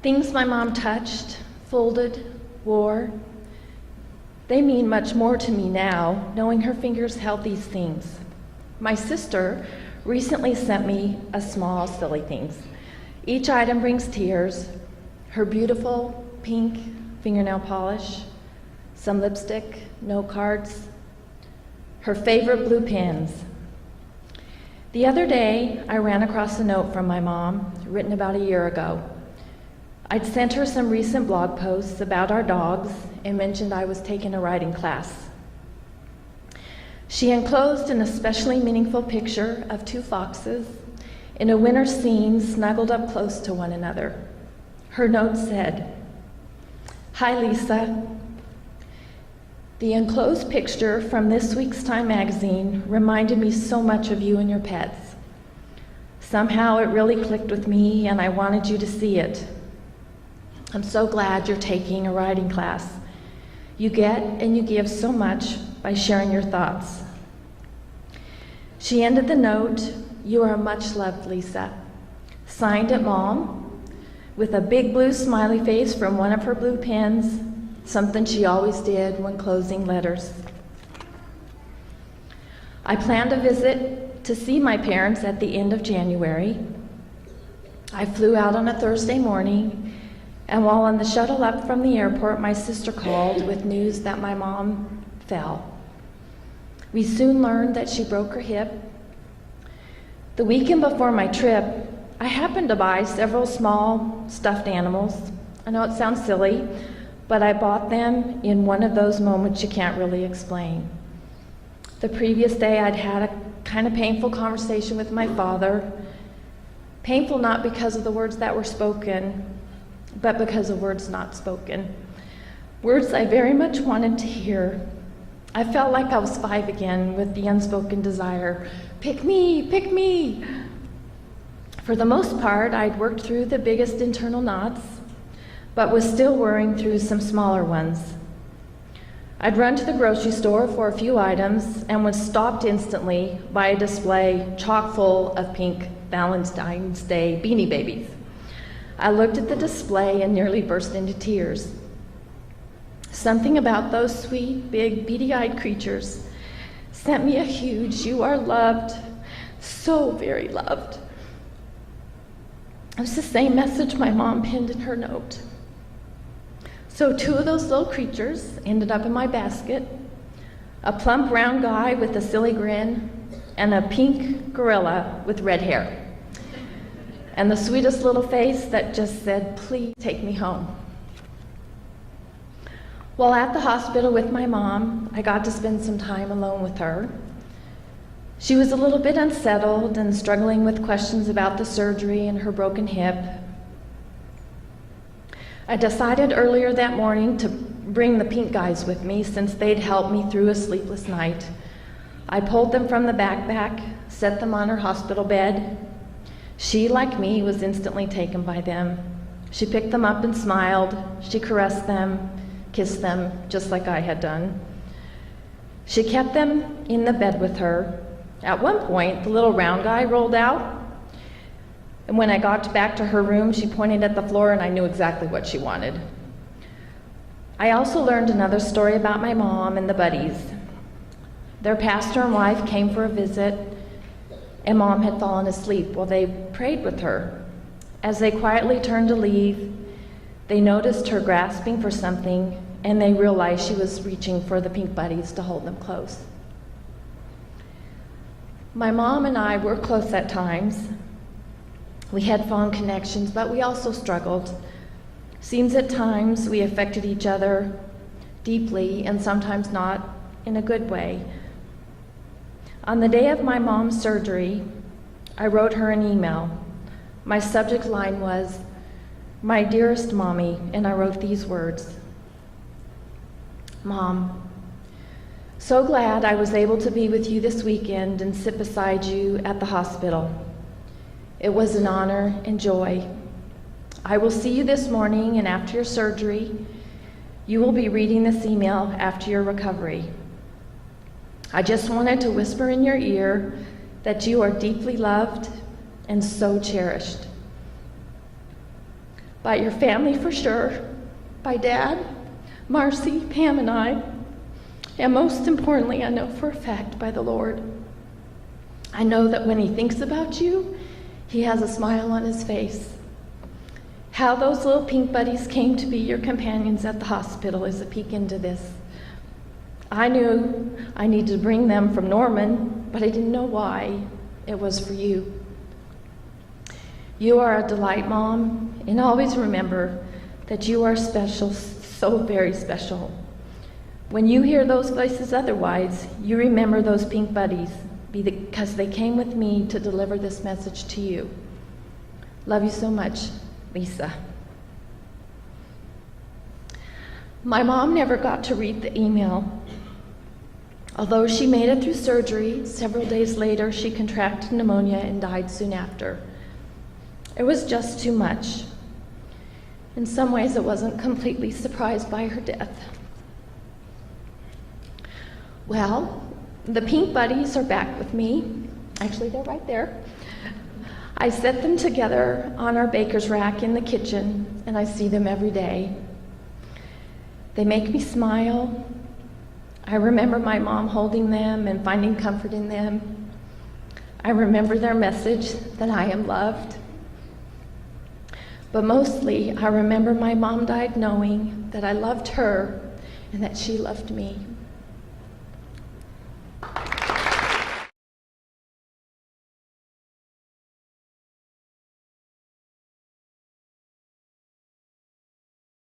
Things my mom touched, folded, wore, they mean much more to me now, knowing her fingers held these things. My sister recently sent me a small, silly things. Each item brings tears, her beautiful pink fingernail polish, some lipstick, note cards, her favorite blue pens. The other day, I ran across a note from my mom, written about a year ago. I'd sent her some recent blog posts about our dogs and mentioned I was taking a riding class. She enclosed an especially meaningful picture of two foxes in a winter scene snuggled up close to one another. Her note said, "Hi, Lisa. The enclosed picture from this week's Time magazine reminded me so much of you and your pets. Somehow it really clicked with me and I wanted you to see it. I'm so glad you're taking a riding class. You get and you give so much by sharing your thoughts." She ended the note, "You are much loved, Lisa." Signed at Mom, with a big blue smiley face from one of her blue pens, something she always did when closing letters. I planned a visit to see my parents at the end of January. I flew out on a Thursday morning, and while on the shuttle up from the airport, my sister called with news that my mom fell. We soon learned that she broke her hip. The weekend before my trip, I happened to buy several small stuffed animals. I know it sounds silly, but I bought them in one of those moments you can't really explain. The previous day, I'd had a kind of painful conversation with my father. Painful not because of the words that were spoken, but because of words not spoken. Words I very much wanted to hear. I felt like I was 5 again with the unspoken desire, "Pick me, pick me." For the most part, I'd worked through the biggest internal knots, but was still worrying through some smaller ones. I'd run to the grocery store for a few items and was stopped instantly by a display chock full of pink Valentine's Day Beanie Babies. I looked at the display and nearly burst into tears. Something about those sweet, big, beady-eyed creatures sent me a huge, "You are loved, so very loved." It was the same message my mom penned in her note. So 2 of those little creatures ended up in my basket, a plump round guy with a silly grin and a pink gorilla with red hair, and the sweetest little face that just said, "Please take me home." While at the hospital with my mom, I got to spend some time alone with her. She was a little bit unsettled and struggling with questions about the surgery and her broken hip. I decided earlier that morning to bring the pink guys with me since they'd helped me through a sleepless night. I pulled them from the backpack, set them on her hospital bed. She, like me, was instantly taken by them. She picked them up and smiled. She caressed them, kissed them, just like I had done. She kept them in the bed with her. At one point, the little round guy rolled out, and when I got back to her room, she pointed at the floor and I knew exactly what she wanted. I also learned another story about my mom and the buddies. Their pastor and wife came for a visit, and Mom had fallen asleep while they prayed with her. As they quietly turned to leave, they noticed her grasping for something, and they realized she was reaching for the pink buddies to hold them close. My mom and I were close at times. We had fond connections, but we also struggled. Seems at times we affected each other deeply and sometimes not in a good way. On the day of my mom's surgery, I wrote her an email. My subject line was, "My dearest mommy," and I wrote these words. "Mom, so glad I was able to be with you this weekend and sit beside you at the hospital. It was an honor and joy. I will see you this morning, and after your surgery, you will be reading this email after your recovery. I just wanted to whisper in your ear that you are deeply loved and so cherished. by your family for sure, by Dad, Marcy, Pam, and I, and most importantly, I know for a fact, by the Lord. I know that when He thinks about you, He has a smile on His face. How those little pink buddies came to be your companions at the hospital is a peek into this. I knew I needed to bring them from Norman, but I didn't know why. It was for you. You are a delight, Mom, and always remember that you are special, so very special. When you hear those voices otherwise, you remember those pink buddies because they came with me to deliver this message to you. Love you so much, Lisa. My mom never got to read the email. Although she made it through surgery, several days later she contracted pneumonia and died soon after. It was just too much. In some ways, I wasn't completely surprised by her death. Well, the pink buddies are back with me. Actually, they're right there. I set them together on our baker's rack in the kitchen, and I see them every day. They make me smile. I remember my mom holding them and finding comfort in them. I remember their message that I am loved. But mostly, I remember my mom died knowing that I loved her and that she loved me.